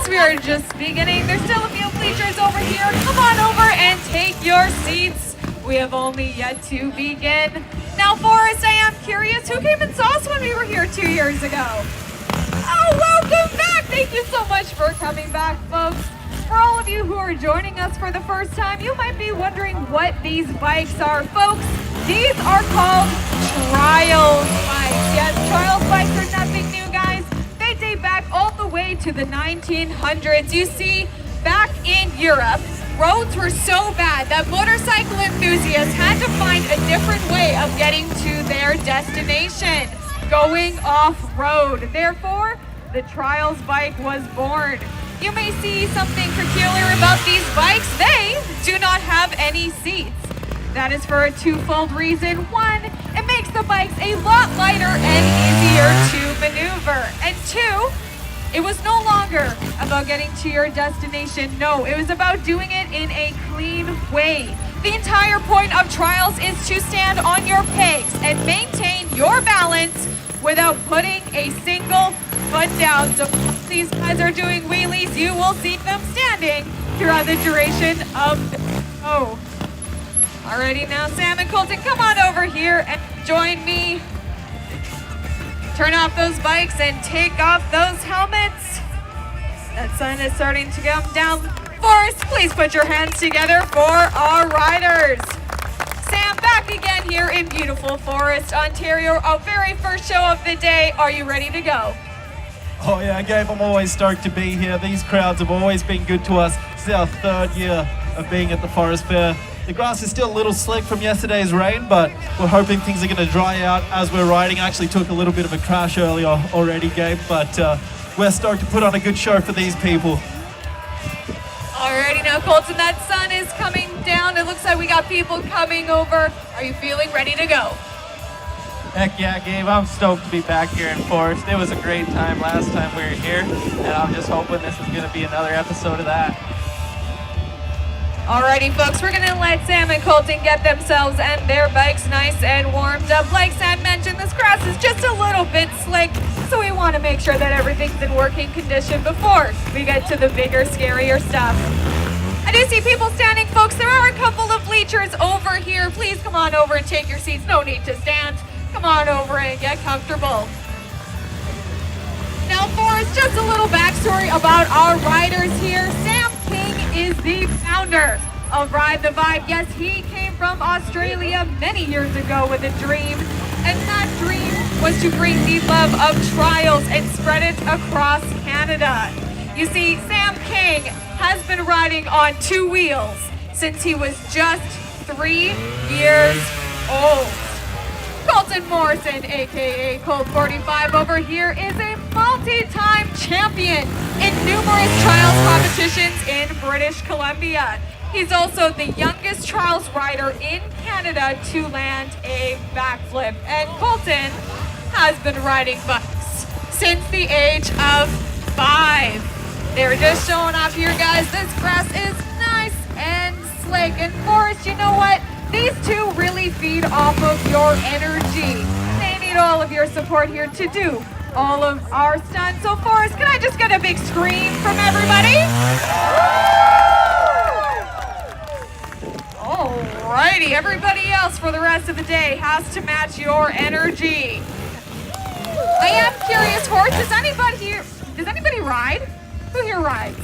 folks, we are just beginning. There's still a few bleachers over here. Come on over and take your seats. We have only yet to begin. Now, Forrest, I am curious, who came and saw us when we were here 2 years ago? Oh, welcome back! Thank you so much for coming back, folks. For all of you who are joining us for the first time, you might be wondering what these bikes are. Folks, these are called Trials bikes. Yes, Trials bikes are nothing new, guys. They date back all the way to the 1900s. You see, back in Europe, roads were so bad that motorcycle enthusiasts had to find a different way of getting to their destination, going off-road. Therefore, the Trials bike was born. You may see something peculiar about these bikes. They do not have any seats. That is for a twofold reason. One, it makes the bikes a lot lighter and easier to maneuver. And two, it was no longer about getting to your destination. No, it was about doing it in a clean way. The entire point of Trials is to stand on your pegs and maintain your balance without putting a single foot down. So if these guys are doing wheelies, you will see them standing throughout the duration of the show. Alrighty, now Sam and Colton, come on over here and join me. Turn off those bikes and take off those helmets. That sun is starting to come down. Forrest, please put your hands together for our riders. Sam, back again here in beautiful Forest, Ontario. Our very first show of the day. Are you ready to go? Oh yeah, Gabe, I'm always stoked to be here. These crowds have always been good to us. This is our third year of being at the Forest Fair. The grass is still a little slick from yesterday's rain, but we're hoping things are going to dry out as we're riding. I actually took a little bit of a crash earlier already, Gabe, but we're stoked to put on a good show for these people. Alrighty now, Colton, that sun is coming down. It looks like we got people coming over. Are you feeling ready to go? Heck yeah, Gabe, I'm stoked to be back here in Forest. It was a great time last time we were here, and I'm just hoping this is going to be another episode of that. Alrighty, folks, we're gonna let Sam and Colton get themselves and their bikes nice and warmed up. Like Sam mentioned, this grass is just a little bit slick, so we want to make sure that everything's in working condition before we get to the bigger, scarier stuff. I do see people standing, folks. There are a couple of bleachers over here. Please come on over and take your seats. No need to stand. Come on over and get comfortable. Now, Forrest, just a little backstory about our riders here. Sam King is the founder of Ride the Vibe. Yes, he came from Australia many years ago with a dream, and that dream was to bring the love of Trials and spread it across Canada. You see, Sam King has been riding on two wheels since he was just 3 years old. Colton Morrison, aka Colt 45 over here, is a multi-time champion in numerous Trials competitions in British Columbia. He's also the youngest Trials rider in Canada to land a backflip. And Colton has been riding bikes since the age of 5. They're just showing off here, guys. This grass is nice and slick. And Forrest, you know what? These two really feed off of your energy. They need all of your support here to do all of our stunts. So Forrest, can I just get a big scream from everybody? Alrighty, everybody else for the rest of the day has to match your energy. I am curious, Forrest, does anybody ride? Who here rides?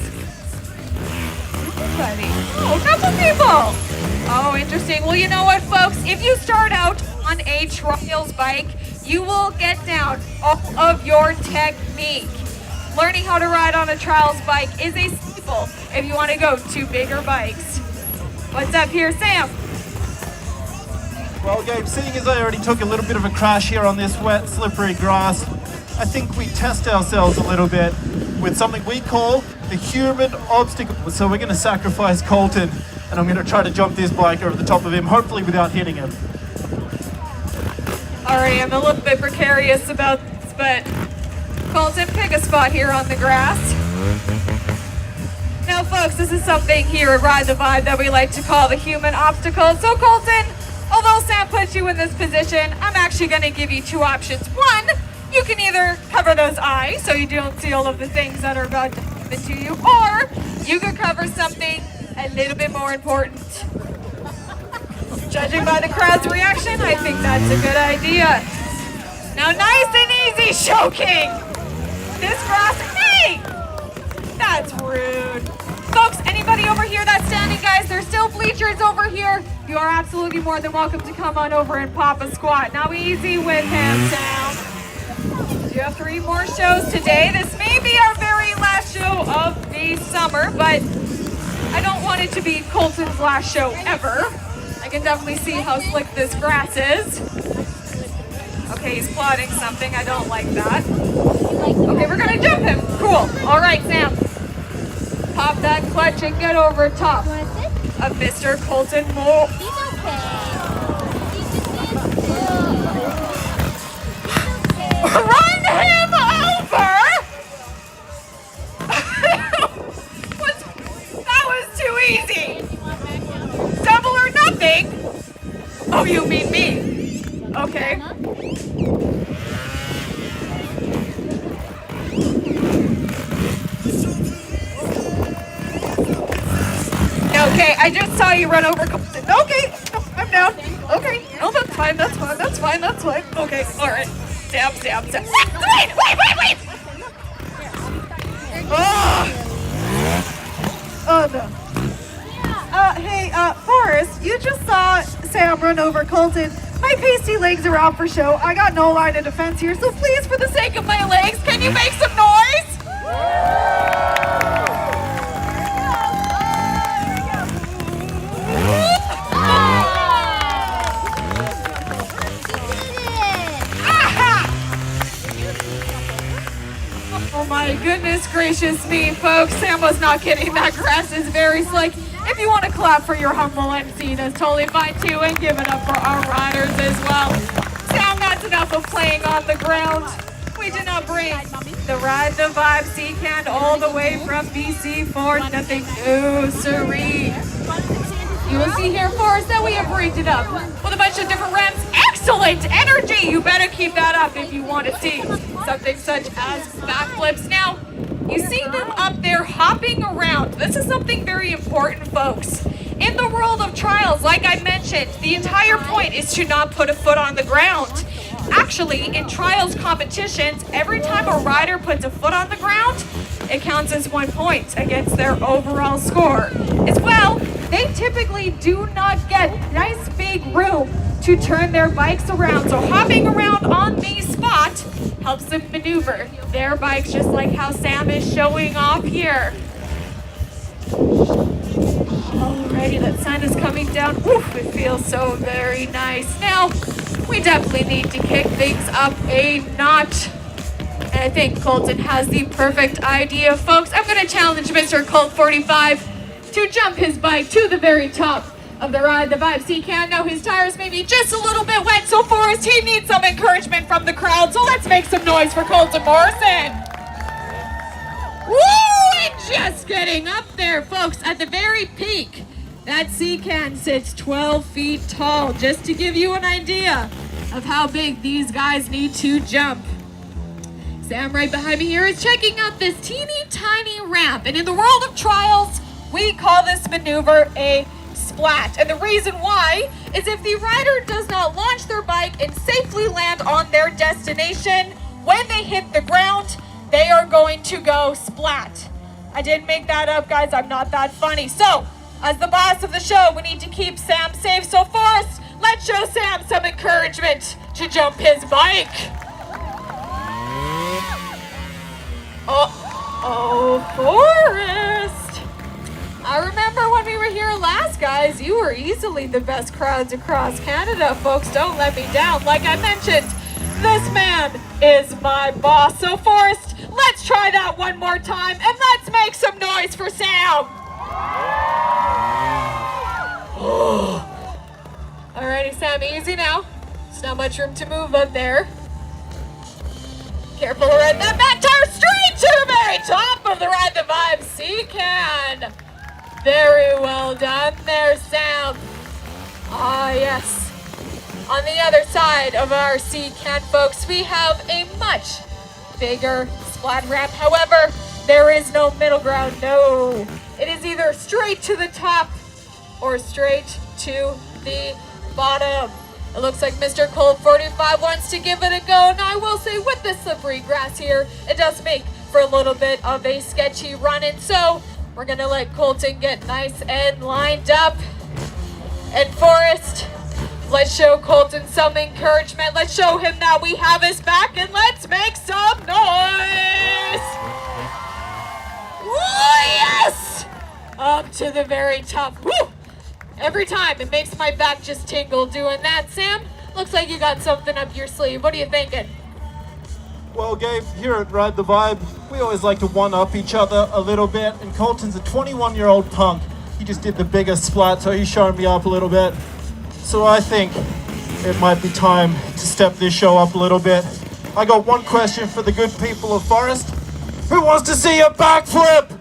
Anybody? Oh, a couple people. Oh, interesting. Well, you know what, folks? If you start out on a Trials bike, you will get down all of your technique. Learning how to ride on a Trials bike is a staple if you want to go to bigger bikes. What's up here, Sam? Well, Gabe, seeing as I already took a little bit of a crash here on this wet, slippery grass, I think we test ourselves a little bit with something we call the human obstacle. So we're going to sacrifice Colton, and I'm going to try to jump this bike over the top of him, hopefully without hitting him. Alright, I'm a little bit precarious about this, but Colton, pick a spot here on the grass. Now, folks, this is something here at Ride the Vibe that we like to call the human obstacle. So, Colton, although Sam put you in this position, I'm actually going to give you two options. One, you can either cover those eyes so you don't see all of the things that are about to happen it to you, or you could cover something a little bit more important. Judging by the crowd's reaction, I think that's a good idea. Now, nice and easy, Show King. This grass, hey! That's rude. Folks, anybody over here that's standing, guys, there's still bleachers over here. You are absolutely more than welcome to come on over and pop a squat. Now, easy with hands down. You have 3 more shows today. This may be our very last show of the summer, but I don't want it to be Colton's last show ever. I can definitely see how slick this grass is. Okay, he's plotting something. I don't like that. Okay, we're gonna jump him. Cool. All right, Sam. Pop that clutch and get over top of Mr. Colton Moore. He's okay. He just needs to. Run him over! That was too easy. Double or nothing? Oh, you mean me? Okay. Okay, I just saw you run over. Okay, I'm down. Okay, no, that's fine, that's fine, that's fine, that's fine. Okay, all right. Down. Wait! Oh no. Hey, Forrest, you just saw Sam run over Colton. My pasty legs are out for show. I got no line of defense here, so please, for the sake of my legs, can you make some noise? Oh my goodness gracious me, folks. Sam was not kidding. That grass is very slick. If you want to clap for your humble MC, that's totally fine too. And give it up for our riders as well. Sam, that's enough of playing on the ground. We did not bring the Ride the Vibe C-Can all the way from BC for nothing. No, siree. You will see here, Forrest, that we have rigged it up with a bunch of different ramps. Excellent energy! You better keep that up if you want to see something such as backflips. Now, you see them up there hopping around. This is something very important, folks. In the world of trials, like I mentioned, the entire point is to not put a foot on the ground. Actually, in trials competitions, every time a rider puts a foot on the ground, it counts as 1 point against their overall score. As well, they typically do not get nice big room to turn their bikes around. So hopping around on the spot helps them maneuver their bikes, just like how Sam is showing off here. Alrighty, that sun is coming down. Oof, it feels so very nice. Now, we definitely need to kick things up a notch. And I think Colton has the perfect idea, folks. I'm going to challenge Mr. Colt 45 to jump his bike to the very top of the Ride the Vibe C-Can. Now his tires may be just a little bit wet, so Forrest, he needs some encouragement from the crowd. So let's make some noise for Colton Morrison. Woo! And just getting up there, folks, at the very peak. That C-Can sits 12 feet tall, just to give you an idea of how big these guys need to jump. Sam right behind me here is checking out this teeny tiny ramp. And in the world of trials, we call this maneuver a splat. And the reason why is if the rider does not launch their bike and safely land on their destination, when they hit the ground, they are going to go splat. I didn't make that up, guys. I'm not that funny. So, as the boss of the show, we need to keep Sam safe. So Forrest, let's show Sam some encouragement to jump his bike. Oh, Forrest. I remember when we were here last, guys, you were easily the best crowds across Canada. Folks, don't let me down. Like I mentioned, this man is my boss. So Forrest, let's try that one more time and let's make some noise for Sam. Alrighty, Sam, easy now. There's not much room to move up there. Careful around that back tire, straight to the very top of the Ride the Vibe C-Can. Very well done there, Sam. Ah, yes. On the other side of our C-Can, folks, we have a much bigger splat ramp. However, There is no middle ground, no. It is either straight to the top or straight to the bottom. It looks like Mr. Colt 45 wants to give it a go. Now I will say with the slippery grass here, it does make for a little bit of a sketchy run. And so we're gonna let Colton get nice and lined up. And Forrest, let's show Colton some encouragement. Let's show him that we have his back and let's make some noise. Woo, yes! Up to the very top. Woo! Every time it makes my back just tingle doing that. Sam, looks like you got something up your sleeve. What are you thinking? Well, Gabe, here at Ride the Vibe, we always like to one-up each other a little bit, and Colton's a 21-year-old punk. He just did the biggest splat, so he's showing me up a little bit. So I think it might be time to step this show up a little bit. I got one question for the good people of Forest. Who wants to see a backflip?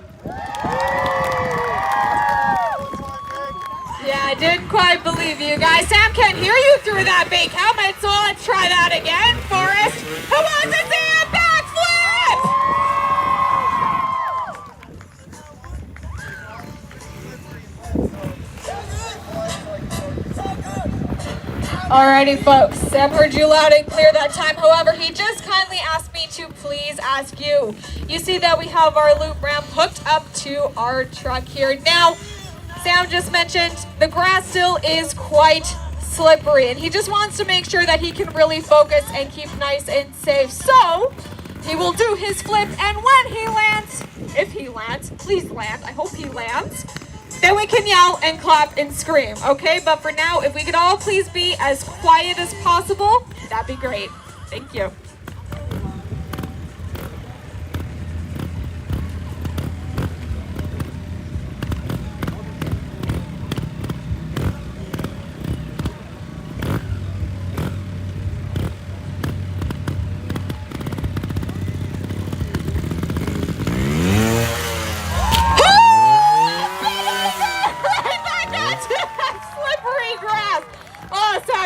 Yeah, I didn't quite believe you guys. Sam can't hear you through that big helmet, so let's try that again. Forrest, who wants to see a backflip? Alrighty, folks. Sam heard you loud and clear that time. However, he just kindly asked me to please ask you. You see that we have our loop ramp hooked up to our truck here. Now, Sam just mentioned the grass still is quite slippery, and he just wants to make sure that he can really focus and keep nice and safe. So he will do his flip, and when he lands, if he lands, please land, I hope he lands, then we can yell and clap and scream, okay? But for now, if we could all please be as quiet as possible, that'd be great. Thank you.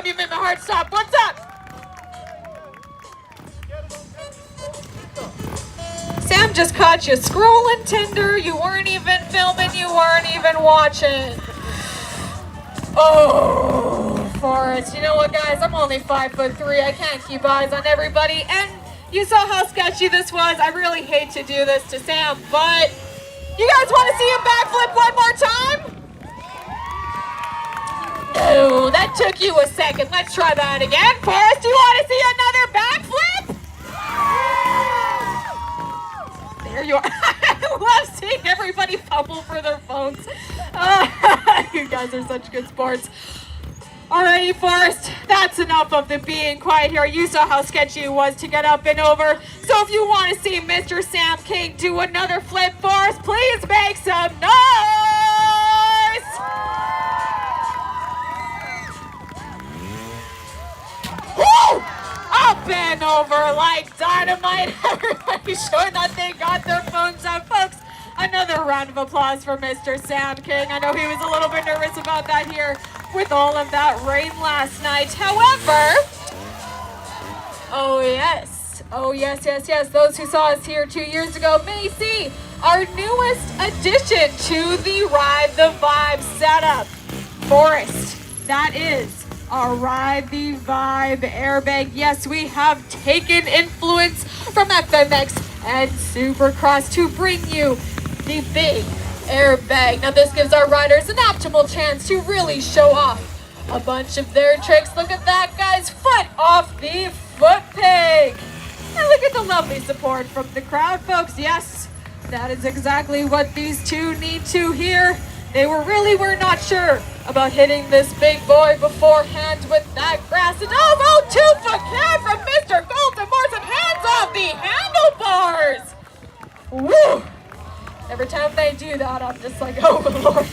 You made my heart stop. What's up? Sam just caught you scrolling Tinder. You weren't even filming. You weren't even watching. Oh, Forrest. You know what, guys? I'm only 5'3". I can't keep eyes on everybody. And you saw how sketchy this was. I really hate to do this to Sam, but you guys want to see him backflip one more time? Oh, that took you a second. Let's try that again. Forrest, do you want to see another backflip? There you are. I love seeing everybody fumble for their phones. You guys are such good sports. Alrighty, Forrest, that's enough of the being quiet here. You saw how sketchy it was to get up and over. So if you want to see Mr. Sam King do another flip for us, please make some noise! Woo! Up and over like dynamite. Everybody showing that they got their phones out. Folks, another round of applause for Mr. Sam King. I know he was a little bit nervous about that here with all of that rain last night. However, oh yes, those who saw us here 2 years ago may see our newest addition to the Ride the Vibe setup. Forrest, that is our Ride the Vibe airbag. Yes, we have taken influence from FMX and Supercross to bring you the big airbag. Now this gives our riders an optimal chance to really show off a bunch of their tricks. Look at that, guys, foot off the foot peg. And look at the lovely support from the crowd, folks. Yes, that is exactly what these two need to hear. They were not sure about hitting this big boy beforehand with that grass. And oh, 2-foot cab from Mr. Colton Morrison. Hands off the handlebars. Woo! Every time they do that, I'm just like, oh Lord.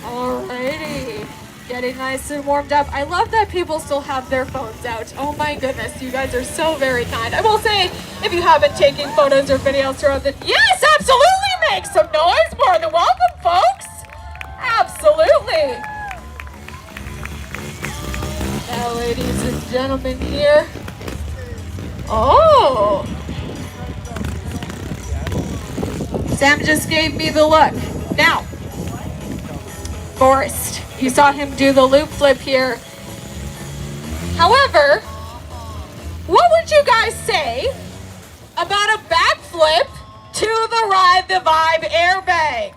Alrighty. Getting nice and warmed up. I love that people still have their phones out. Oh my goodness, you guys are so very kind. I will say, if you haven't taken photos or videos throughout the... Yes, absolutely make some noise. More than welcome, folks. Absolutely. Now, ladies and gentlemen here. Oh. Sam just gave me the look. Now, Forrest, you saw him do the loop flip here. However, what would you guys say about a backflip to the Ride the Vibe airbag?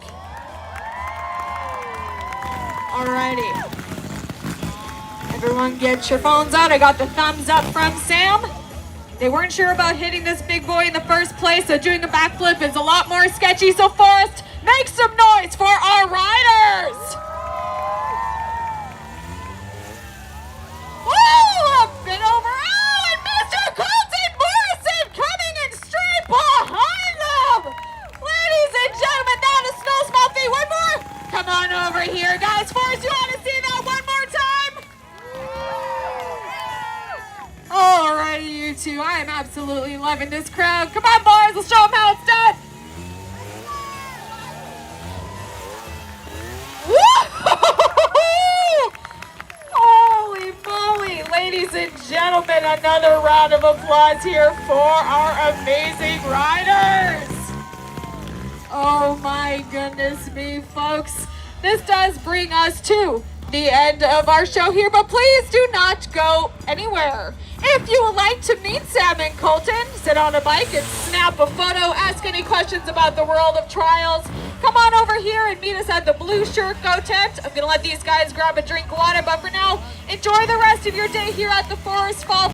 Alrighty. Everyone get your phones out. I got the thumbs up from Sam. They weren't sure about hitting this big boy in the first place, so doing a backflip is a lot more sketchy. So Forrest, make some noise for our riders! Woo! A bit over. Oh, and Mr. Colton Morrison coming in straight behind them! Ladies and gentlemen, that is Snow Small Feet. One more! Come on over here, guys. Forrest, you want to see that one more time? Alrighty, you two. I am absolutely loving this crowd. Come on, boys. Let's show them how it's done. Woo! Holy moly. Ladies and gentlemen, another round of applause here for our amazing riders. Oh my goodness me, folks. This does bring us to the end of our show here, but please do not go anywhere. If you would like to meet Sam and Colton, sit on a bike and snap a photo, ask any questions about the world of trials, come on over here and meet us at the Blue Shirt Go tent. I'm gonna let these guys grab a drink of water, but for now, enjoy the rest of your day here at the Forest Fall